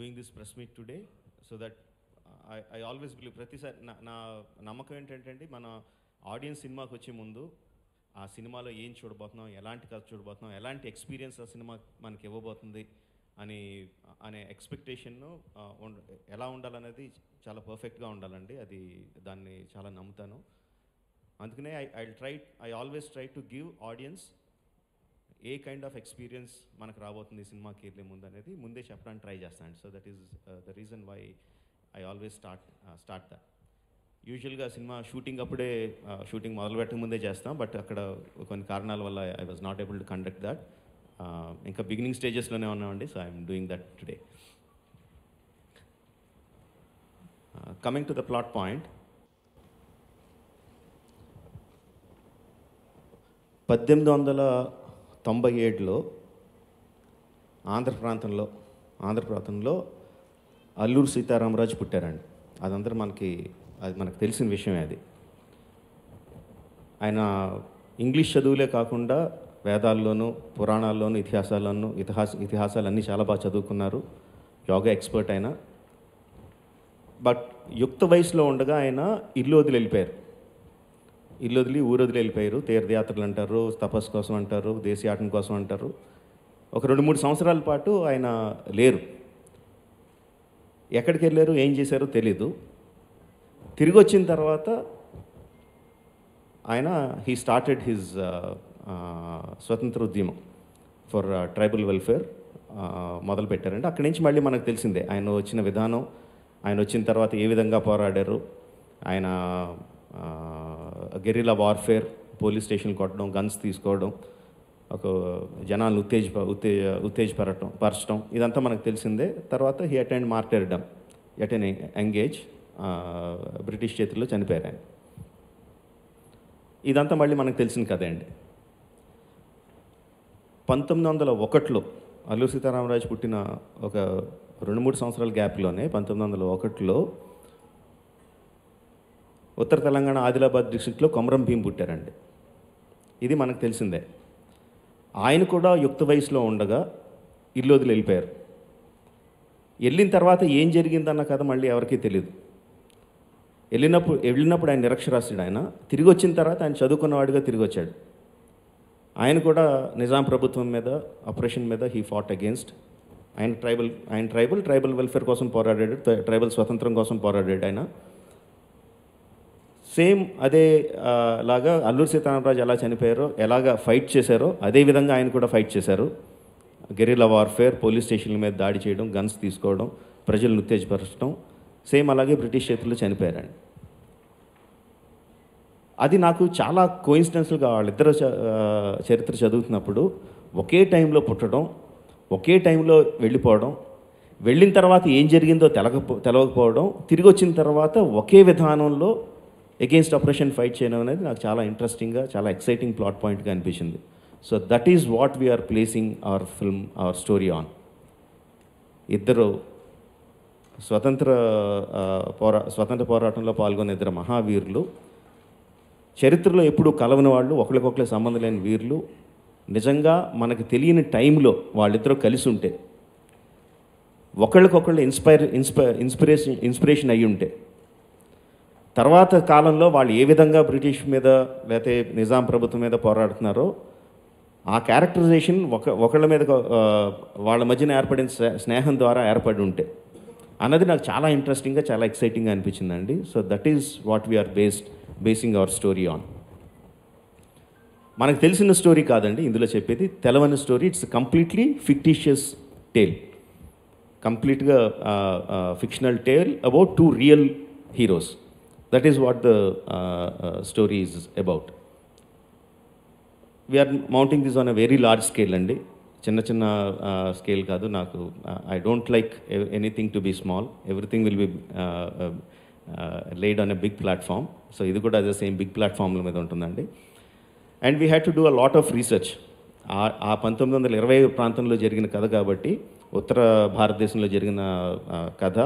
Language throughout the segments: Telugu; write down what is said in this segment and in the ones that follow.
doing this press meet today so that I always believe ప్రతిసారి నా నమ్మకం ఏంటంటే మన ఆడియన్స్ సినిమాకి వచ్చే ముందు ఆ సినిమాలో ఏం చూడబోతున్నాం, ఎలాంటి కథ చూడబోతున్నాం, ఎలాంటి ఎక్స్పీరియన్స్ ఆ సినిమా మనకి ఇవ్వబోతుంది అనే ఎక్స్పెక్టేషన్ను ఎలా ఉండాలనేది చాలా పర్ఫెక్ట్గా ఉండాలండి. దాన్ని చాలా నమ్ముతాను. అందుకనే I always try to give audience A kind of experience మనకు రాబోతుంది ఈ సినిమాకి వెళ్ళే ముందు అనేది ముందే చెప్పడానికి ట్రై చేస్తాను. So that is the reason why I always start that. యూజువల్గా సినిమా షూటింగ్ అప్పుడే షూటింగ్ మొదలు పెట్టక ముందే చేస్తాం, బట్ అక్కడ కొన్ని కారణాల వల్ల I was not able to conduct that. ఇంకా బిగినింగ్ స్టేజెస్లోనే ఉన్నామండి. So I'm doing that today. Coming to the plot point, 1897లో ఆంధ్ర ప్రాంతంలో అల్లూరు సీతారామరాజు పుట్టారండి. అది మనకు తెలిసిన విషయమే. అది ఆయన ఇంగ్లీష్ చదువులే కాకుండా వేదాల్లోనూ పురాణాల్లోనూ ఇతిహాసాలన్నీ చాలా బాగా చదువుకున్నారు. యోగా ఎక్స్పర్ట్ ఆయన. బట్ యుక్త వయసులో ఉండగా ఆయన ఇల్లు వదిలి ఊరు వదిలి వెళ్ళిపోయారు. తీర్థయాత్రలు అంటారు, తపస్సు కోసం అంటారు, దేశయాటన కోసం అంటారు. ఒక 2-3 సంవత్సరాల పాటు ఆయన లేరు. ఎక్కడికి వెళ్ళారు, ఏం చేశారో తెలీదు. తిరిగి వచ్చిన తర్వాత ఆయన హీ స్టార్టెడ్ హిజ్ స్వతంత్ర ఉద్యమం ఫర్ ట్రైబల్ వెల్ఫేర్ మొదలు పెట్టారండి. అక్కడి నుంచి మళ్ళీ మనకు తెలిసిందే ఆయన వచ్చిన విధానం, ఆయన వచ్చిన తర్వాత ఏ విధంగా పోరాడారు. ఆయన గెరిలా వార్ఫేర్, పోలీస్ స్టేషన్ కొట్టడం, గన్స్ తీసుకోవడం, ఒక జనాలను ఉత్తేజపరచడం, ఇదంతా మనకు తెలిసిందే. తర్వాత he attend మార్టర్డమ్ at N young age. British చేతుల్లో చనిపోయారు ఆయన. ఇదంతా మళ్ళీ మనకు తెలిసిన కథే అండి. 1901లో అల్లూరు సీతారామరాజు పుట్టిన ఒక 2-3 సంవత్సరాల గ్యాప్లోనే 1901లో ఉత్తర తెలంగాణ ఆదిలాబాద్ డిస్ట్రిక్ట్లో కొమరం భీం పుట్టారండి. ఇది మనకు తెలిసిందే. ఆయన కూడా యుక్త వయసులో ఉండగా ఇల్లు వదిలి వెళ్ళిపోయారు. వెళ్ళిన తర్వాత ఏం జరిగిందన్న కథ మళ్ళీ ఎవరికీ తెలియదు. వెళ్ళినప్పుడు ఆయన నిరక్షరాస్యుడు. ఆయన తిరిగి వచ్చిన తర్వాత ఆయన చదువుకున్నవాడిగా తిరిగి వచ్చాడు. ఆయన కూడా నిజాం ప్రభుత్వం మీద, ఆపరేషన్ మీద హీ ఫాట్ అగేన్స్ట్. ఆయన ట్రైబల్ వెల్ఫేర్ కోసం పోరాడాడు, ట్రైబల్ స్వతంత్రం కోసం పోరాడాడు ఆయన. సేమ్ అదే లాగా అల్లూరు సీతారామరాజు ఎలా చనిపోయారో, ఎలాగ ఫైట్ చేశారో అదేవిధంగా ఆయన కూడా ఫైట్ చేశారు. గెరిలా వార్ఫేర్, పోలీస్ స్టేషన్ల మీద దాడి చేయడం, గన్స్ తీసుకోవడం, ప్రజలను ఉత్తేజపరచడం, సేమ్ అలాగే బ్రిటిష్ చేతుల్లో చనిపోయారండి. అది నాకు చాలా కోయిన్సిడెన్స్గా వాళ్ళిద్దరు చరిత్ర చదువుతున్నప్పుడు ఒకే టైంలో పుట్టడం, ఒకే టైంలో వెళ్ళిపోవడం, వెళ్ళిన తర్వాత ఏం జరిగిందో తెలవకపోవడం, తిరిగి వచ్చిన తర్వాత ఒకే విధానంలో అగెయిన్స్ట్ ఆపరేషన్ ఫైట్ చేయడం అనేది నాకు చాలా ఇంట్రెస్టింగ్గా, చాలా ఎక్సైటింగ్ ప్లాట్ పాయింట్గా అనిపించింది. So that is what we are placing our film, our story on. ఇద్దరు స్వతంత్ర పోరాటంలో పాల్గొన్న ఇద్దరు మహావీరులు, చరిత్రలో ఎప్పుడూ కలవని వాళ్ళు, ఒకరికొకరికి సంబంధం లేని వీరులు, నిజంగా మనకు తెలియని టైంలో వాళ్ళిద్దరూ కలిసి ఉంటే, ఒకళ్ళకొకళ్ళు ఇన్స్పిరేషన్ అయ్యి ఉంటే, తర్వాత కాలంలో వాళ్ళు ఏ విధంగా బ్రిటిష్ మీద లేకపోతే నిజాం ప్రభుత్వం మీద పోరాడుతున్నారో ఆ క్యారెక్టరైజేషన్ ఒకళ్ళ మీద వాళ్ళ మధ్యన ఏర్పడిన స్నేహం ద్వారా ఏర్పడి ఉంటే అన్నది నాకు చాలా ఇంట్రెస్టింగ్గా, చాలా ఎక్సైటింగ్గా అనిపించిందండి. So that is what we are basing our story on. మనకు తెలిసిన స్టోరీ కాదండి ఇందులో చెప్పేది, తెలవని story. It's completely fictitious tale, కంప్లీట్గా fictional tale about 2 real heroes. That is what the story is about. We are mounting this on a very large scale అండి. చిన్న స్కేల్ కాదు. I don't like anything to be small. Everything will be laid on a big platform. So ఇది కూడా అదే సేమ్ బిగ్ ప్లాట్ఫామ్ల మీద ఉంటుందండి. And we had to do a lot of research. ఆ 1920 ప్రాంతంలో జరిగిన కథ కాబట్టి, ఉత్తర భారతదేశంలో జరిగిన కథ.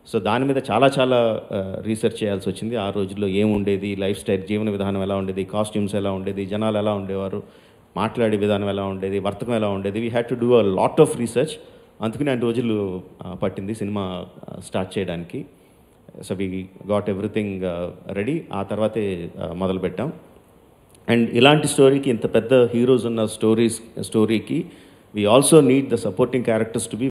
సో దాని మీద చాలా రీసెర్చ్ చేయాల్సి వచ్చింది. ఆ రోజుల్లో ఏముండేది, లైఫ్ స్టైల్, జీవన విధానం ఎలా ఉండేది, కాస్ట్యూమ్స్ ఎలా ఉండేది, జనాలు ఎలా ఉండేవారు, మాట్లాడే విధానం ఎలా ఉండేది, వర్తకం ఎలా ఉండేది. We had to do a lot of research అందుకని 2 రోజులు పట్టింది సినిమా స్టార్ట్ చేయడానికి. So we got everything ready. ఆ తర్వాతే మొదలుపెట్టాం. అండ్ ఇలాంటి స్టోరీకి, ఇంత పెద్ద హీరోస్ ఉన్న స్టోరీకి we also need the supporting characters to be